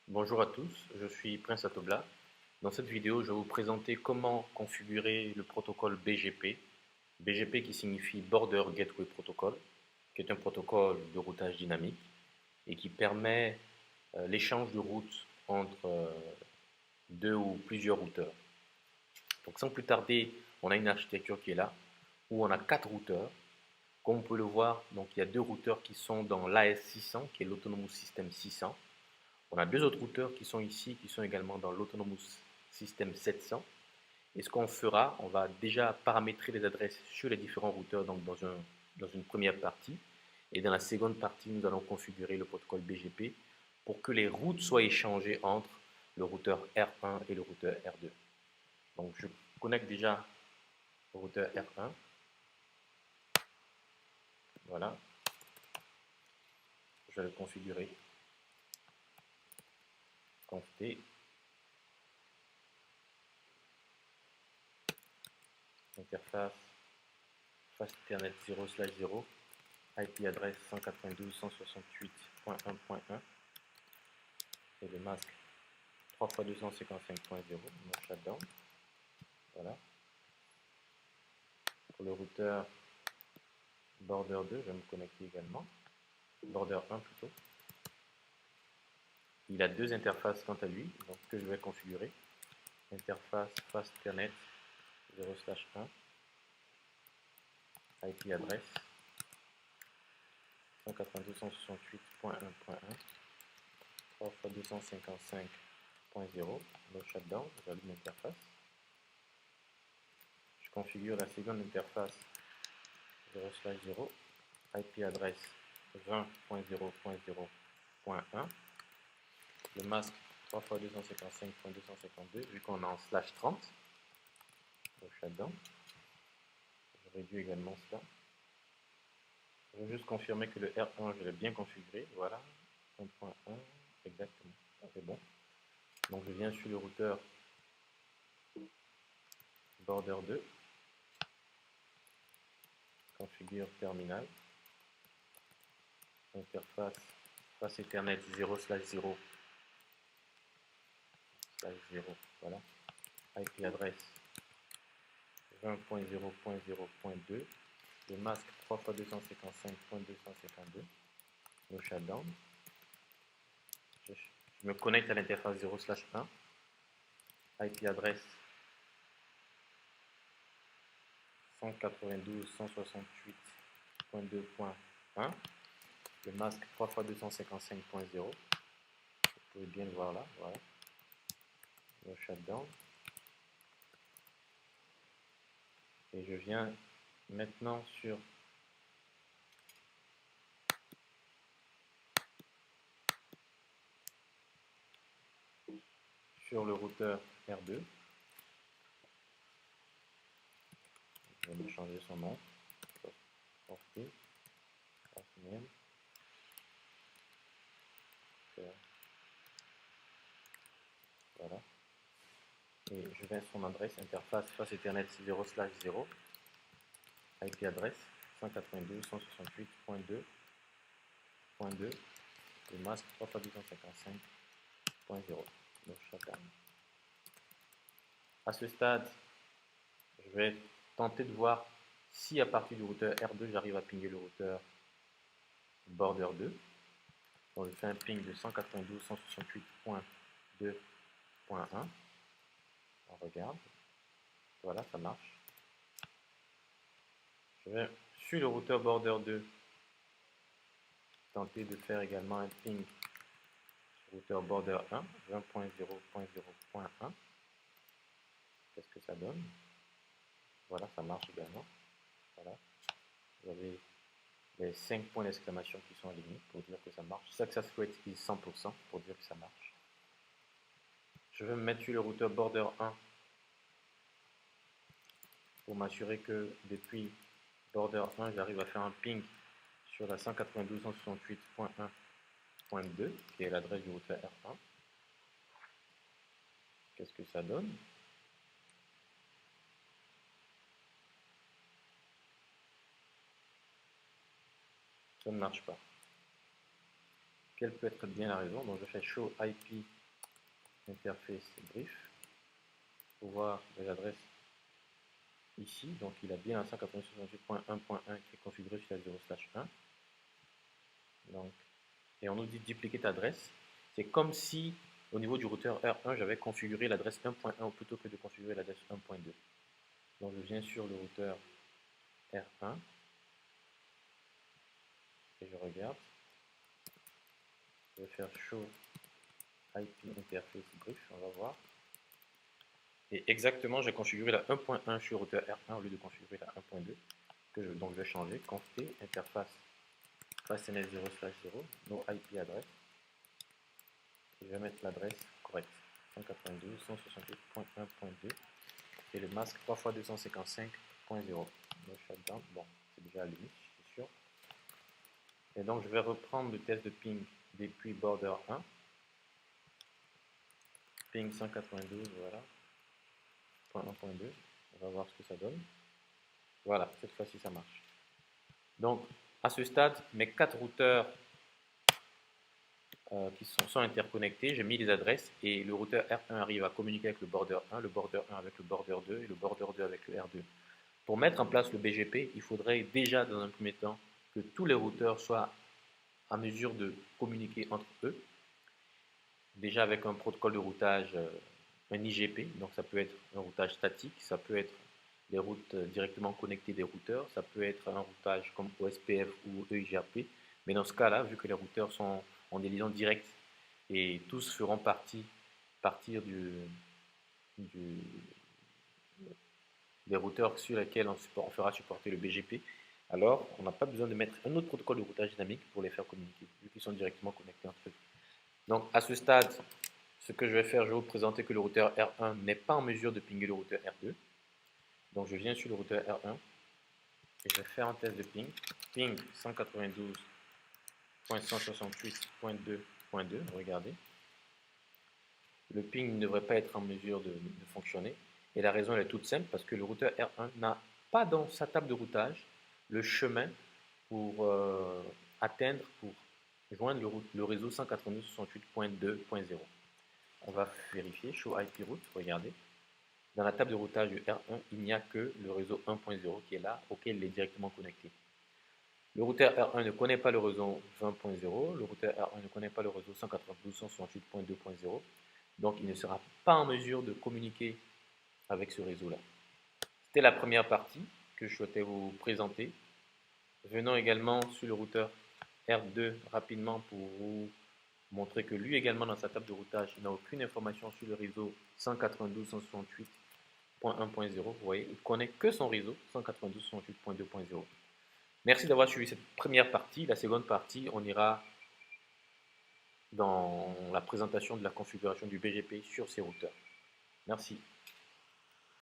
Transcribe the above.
Bonjour à tous, je suis Prince Atobla. Dans cette vidéo, je vais vous présenter comment configurer le protocole BGP. BGP qui signifie Border Gateway Protocol, qui est un protocole de routage dynamique et qui permet l'échange de routes entre deux ou plusieurs routeurs. Donc sans plus tarder, on a une architecture qui est là, où on a 4 routeurs. Comme on peut le voir, donc il y a 2 routeurs qui sont dans l'AS600, qui est l'Autonomous System 600. On a 2 autres routeurs qui sont ici, qui sont également dans l'Autonomous System 700. Et ce qu'on fera, on va déjà paramétrer les adresses sur les différents routeurs donc dans une première partie. Et dans la seconde partie, nous allons configurer le protocole BGP pour que les routes soient échangées entre le routeur R1 et le routeur R2. Donc je connecte déjà au routeur R1. Voilà, je vais le configurer. Conft interface fast Ethernet 0/0, IP adresse 192.168.1.1 et le masque 3x255.0, mon shutdown. Voilà. Pour le routeur border 2, je vais me connecter également. Border 1 plutôt. Il a 2 interfaces quant à lui, donc que je vais configurer. Interface fast Ethernet 0/1, IP adresse 192.168.1.1, 3x255.0, le shutdown, j'allume l'interface. Je configure la seconde interface 0/0, IP adresse 20.0.0.1, le masque 3x255.252, vu qu'on est en /30, le shutdown. Je réduis également cela. Je vais juste confirmer que le R1, je l'ai bien configuré. Voilà, 1.1, exactement. C'est bon. Donc je viens sur le routeur border 2, configure terminal, interface face Ethernet 0/0/0, voilà, IP adresse 20.0.0.2, le masque 3x255.252, le shutdown. Je me connecte à l'interface 0/1, IP adresse 192.168.2.1, le masque 3x255.0, vous pouvez bien le voir là, voilà, le shutdown. Et je viens maintenant sur le routeur R2. Je vais me changer son nom. Voilà. Et je vais à son adresse, interface face Ethernet 0/0, IP adresse 192.168.2.2, le masque 3x255.0. Donc chacun. À ce stade, je vais tenter de voir si à partir du routeur R2, j'arrive à pinguer le routeur border 2. Donc je fais un ping de 192.168.2.1. On regarde. Voilà, ça marche. Je vais sur le routeur border 2 tenter de faire également un ping sur le routeur border 1, 20.0.0.1. Qu'est-ce que ça donne? Voilà, ça marche également. Voilà. Vous avez les 5 points d'exclamation qui sont alignés pour dire que ça marche. Success rate is 100% pour dire que ça marche. Je vais me mettre sur le routeur border 1 pour m'assurer que depuis border 1, j'arrive à faire un ping sur la 192.168.1.2 qui est l'adresse du routeur R1. Qu'est-ce que ça donne? Ça ne marche pas. quelle peut être bien la raison. Donc je fais show IP interface brief pour voir les adresses ici. Donc il a bien un 192.168.1.1 qui est configuré sur la 0/1. Donc, et on nous dit duplicate adresse. C'est comme si au niveau du routeur R1 j'avais configuré l'adresse 1.1 plutôt que de configurer l'adresse 1.2. Donc je viens sur le routeur R1 et je regarde. Je vais faire show IP interface brief, on va voir. Et exactement, j'ai configuré la 1.1 sur le routeur R1 au lieu de configurer la 1.2. Donc je vais changer conf t interface fastness 0/0, no IP adresse. Et je vais mettre l'adresse correcte 192.168.1.2 et le masque 3 x 255.0. Le shutdown, bon, c'est déjà allumé, je suis sûr. Et donc je vais reprendre le test de ping depuis border 1. Ping 192, voilà. 1.2, on va voir ce que ça donne. Voilà, cette fois-ci ça marche. Donc à ce stade, mes 4 routeurs qui sont interconnectés, j'ai mis les adresses et le routeur R1 arrive à communiquer avec le border 1, le border 1 avec le border 2 et le border 2 avec le R2. Pour mettre en place le BGP, il faudrait déjà dans un premier temps que tous les routeurs soient à mesure de communiquer entre eux, déjà avec un protocole de routage, un IGP, donc ça peut être un routage statique, ça peut être des routes directement connectées des routeurs, ça peut être un routage comme OSPF ou EIGRP, mais dans ce cas-là, vu que les routeurs sont en des liaisons directes et tous feront partir des routeurs sur lesquels on fera supporter le BGP, alors on n'a pas besoin de mettre un autre protocole de routage dynamique pour les faire communiquer, vu qu'ils sont directement connectés entre eux. Donc à ce stade, ce que je vais faire, je vais vous présenter que le routeur R1 n'est pas en mesure de pinguer le routeur R2. Donc je viens sur le routeur R1 et je vais faire un test de ping. Ping 192.168.2.2, regardez. Le ping ne devrait pas être en mesure de fonctionner. Et la raison elle est toute simple, parce que le routeur R1 n'a pas dans sa table de routage le chemin pour atteindre, pour joindre le réseau 192.168.2.0. On va vérifier, show IP route, regardez. Dans la table de routage du R1, il n'y a que le réseau 1.0 qui est là, auquel il est directement connecté. Le routeur R1 ne connaît pas le réseau 20.0, le routeur R1 ne connaît pas le réseau 192.168.2.0, donc il ne sera pas en mesure de communiquer avec ce réseau-là. C'était la première partie que je souhaitais vous présenter. Venons également sur le routeur R2 rapidement pour vous montrer que lui également dans sa table de routage, il n'a aucune information sur le réseau 192.168.1.0. Vous voyez, il ne connaît que son réseau 192.168.2.0. Merci d'avoir suivi cette première partie. La seconde partie, on ira dans la présentation de la configuration du BGP sur ces routeurs. Merci.